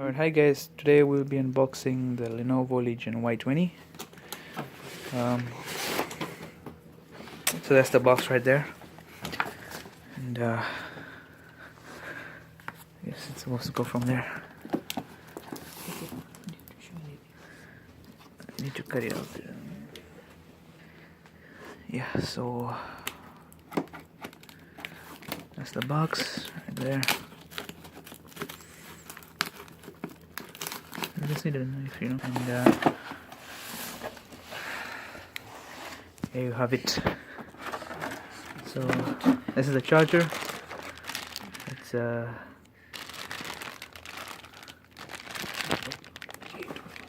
Alright, hi guys, today we'll be unboxing the Lenovo Legion Y720. So that's the box right there, and yes, it's supposed to go from there. I need to cut it out. Yeah, so that's the box right there. I just need a knife, and here you have it. So this is the charger. It's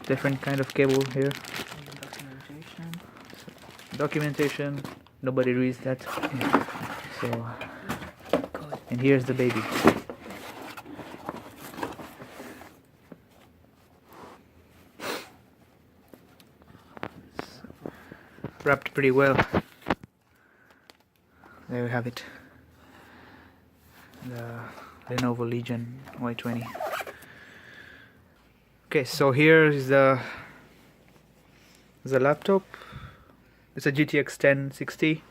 different kind of cable here. Documentation. Nobody reads that. So, and here's the baby. Wrapped pretty well. There we have it. The Lenovo Legion Y720. Okay, so here is the laptop. It's a GTX 1060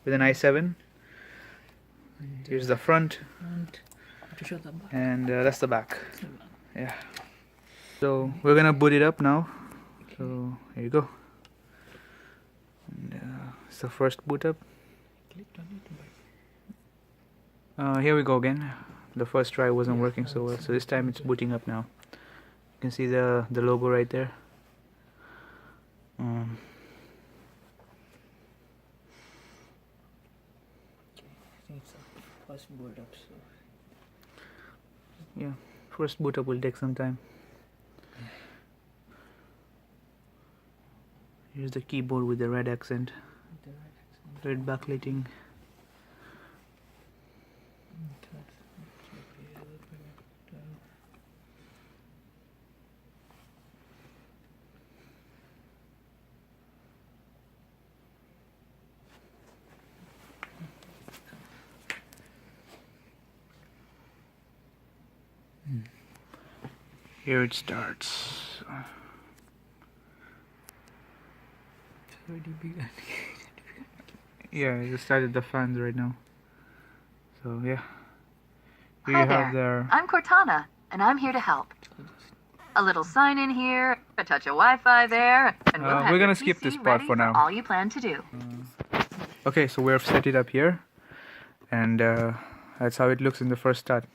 with an i7. Here's the front, and that's the back. Yeah. So we're gonna boot it up now. So here you go. And it's the first boot up. Here we go again. The first try wasn't working so well, so this time it's booting up now. You can see the logo right there. First boot up, so yeah, first boot up will take some time. Here's the keyboard with the red accent, red backlighting. Here it starts. Yeah, I just started the fans right now. So yeah. Here Hi you have there. their... I'm Cortana, and I'm here to help. A little sign in here, a touch of Wi-Fi there, and we'll have we're gonna your skip PC this part ready for now. all you plan to do. Okay, so we've set it up here, and that's how it looks in the first start.